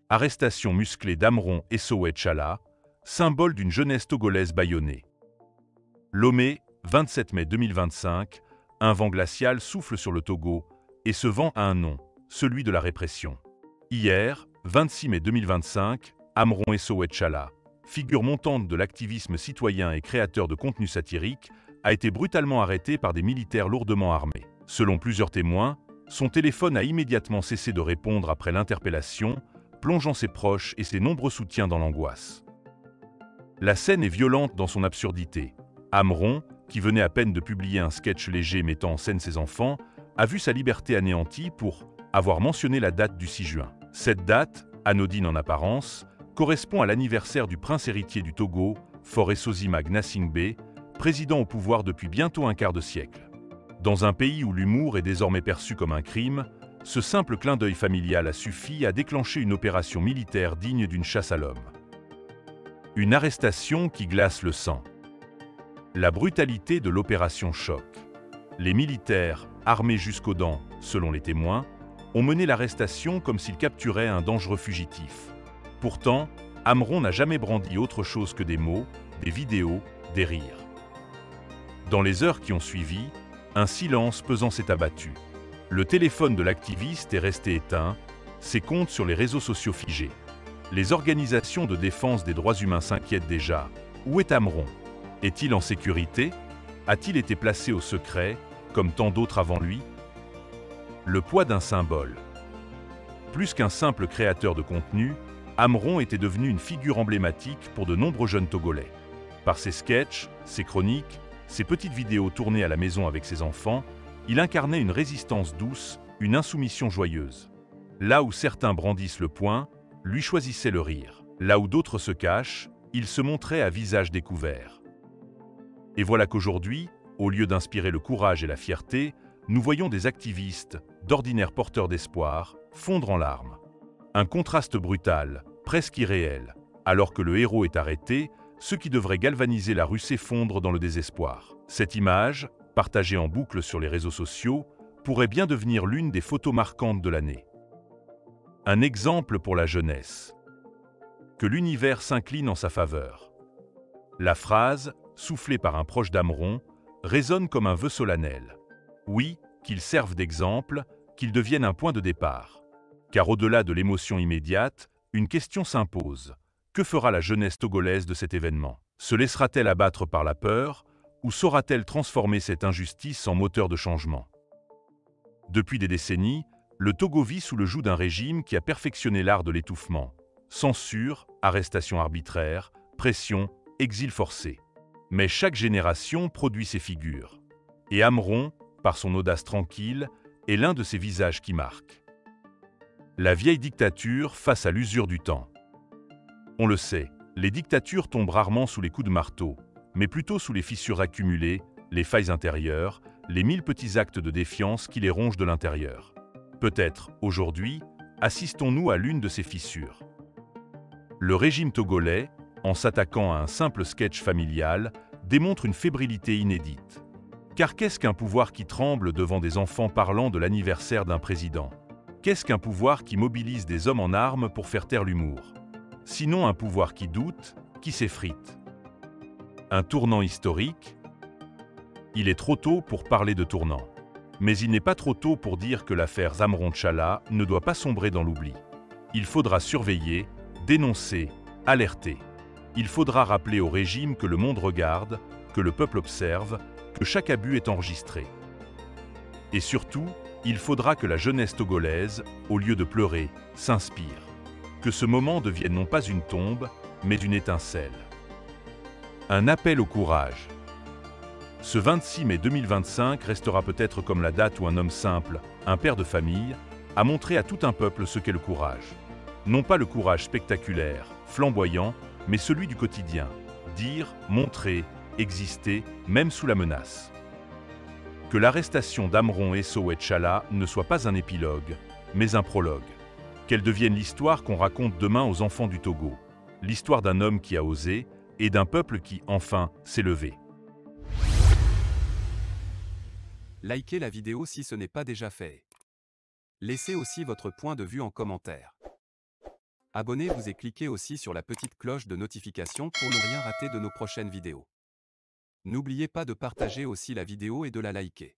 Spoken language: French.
Arrestation musclée d'Amron Essaoué Tchala, symbole d'une jeunesse togolaise bâillonnée. Lomé, 27 mai 2025, un vent glacial souffle sur le Togo, et ce vent a un nom, celui de la répression. Hier, 26 mai 2025, Amron Essaoué Tchala, figure montante de l'activisme citoyen et créateur de contenu satirique, a été brutalement arrêté par des militaires lourdement armés. Selon plusieurs témoins, son téléphone a immédiatement cessé de répondre après l'interpellation, plongeant ses proches et ses nombreux soutiens dans l'angoisse. La scène est violente dans son absurdité. Amron, qui venait à peine de publier un sketch léger mettant en scène ses enfants, a vu sa liberté anéantie pour avoir mentionné la date du 6 juin. Cette date, anodine en apparence, correspond à l'anniversaire du prince héritier du Togo, Faure Sozima Gnassingbé, président au pouvoir depuis bientôt un quart de siècle. Dans un pays où l'humour est désormais perçu comme un crime, ce simple clin d'œil familial a suffi à déclencher une opération militaire digne d'une chasse à l'homme. Une arrestation qui glace le sang. La brutalité de l'opération choc. Les militaires, armés jusqu'aux dents, selon les témoins, ont mené l'arrestation comme s'ils capturaient un dangereux fugitif. Pourtant, Amron n'a jamais brandi autre chose que des mots, des vidéos, des rires. Dans les heures qui ont suivi, un silence pesant s'est abattu. Le téléphone de l'activiste est resté éteint, ses comptes sur les réseaux sociaux figés. Les organisations de défense des droits humains s'inquiètent déjà. Où est Amron? Est-il en sécurité? A-t-il été placé au secret, comme tant d'autres avant lui? Le poids d'un symbole. Plus qu'un simple créateur de contenu, Amron était devenu une figure emblématique pour de nombreux jeunes Togolais. Par ses sketchs, ses chroniques, ses petites vidéos tournées à la maison avec ses enfants, il incarnait une résistance douce, une insoumission joyeuse. Là où certains brandissent le poing, lui choisissait le rire. Là où d'autres se cachent, il se montrait à visage découvert. Et voilà qu'aujourd'hui, au lieu d'inspirer le courage et la fierté, nous voyons des activistes, d'ordinaires porteurs d'espoir, fondre en larmes. Un contraste brutal, presque irréel. Alors que le héros est arrêté, ceux qui devraient galvaniser la rue s'effondrent dans le désespoir. Cette image, partagée en boucle sur les réseaux sociaux, pourrait bien devenir l'une des photos marquantes de l'année. Un exemple pour la jeunesse. Que l'univers s'incline en sa faveur. La phrase, soufflée par un proche d'Amron, résonne comme un vœu solennel. Oui, qu'il serve d'exemple, qu'il devienne un point de départ. Car au-delà de l'émotion immédiate, une question s'impose. Que fera la jeunesse togolaise de cet événement? Se laissera-t-elle abattre par la peur, ou saura-t-elle transformer cette injustice en moteur de changement? Depuis des décennies, le Togo vit sous le joug d'un régime qui a perfectionné l'art de l'étouffement. Censure, arrestation arbitraire, pression, exil forcé. Mais chaque génération produit ses figures. Et Amron, par son audace tranquille, est l'un de ces visages qui marquent. La vieille dictature face à l'usure du temps. On le sait, les dictatures tombent rarement sous les coups de marteau, mais plutôt sous les fissures accumulées, les failles intérieures, les 1000 petits actes de défiance qui les rongent de l'intérieur. Peut-être, aujourd'hui, assistons-nous à l'une de ces fissures. Le régime togolais, en s'attaquant à un simple sketch familial, démontre une fébrilité inédite. Car qu'est-ce qu'un pouvoir qui tremble devant des enfants parlant de l'anniversaire d'un président? Qu'est-ce qu'un pouvoir qui mobilise des hommes en armes pour faire taire l'humour? Sinon un pouvoir qui doute, qui s'effrite. Un tournant historique? Il est trop tôt pour parler de tournant. Mais il n'est pas trop tôt pour dire que l'affaire Amron Tchala ne doit pas sombrer dans l'oubli. Il faudra surveiller, dénoncer, alerter. Il faudra rappeler au régime que le monde regarde, que le peuple observe, que chaque abus est enregistré. Et surtout, il faudra que la jeunesse togolaise, au lieu de pleurer, s'inspire. Que ce moment devienne non pas une tombe, mais une étincelle. Un appel au courage. Ce 26 mai 2025 restera peut-être comme la date où un homme simple, un père de famille, a montré à tout un peuple ce qu'est le courage. Non pas le courage spectaculaire, flamboyant, mais celui du quotidien. Dire, montrer, exister, même sous la menace. Que l'arrestation d'Amron Essaoué Tchala ne soit pas un épilogue, mais un prologue. Qu'elle devienne l'histoire qu'on raconte demain aux enfants du Togo. L'histoire d'un homme qui a osé et d'un peuple qui, enfin, s'est levé. Likez la vidéo si ce n'est pas déjà fait. Laissez aussi votre point de vue en commentaire. Abonnez-vous et cliquez aussi sur la petite cloche de notification pour ne rien rater de nos prochaines vidéos. N'oubliez pas de partager aussi la vidéo et de la liker.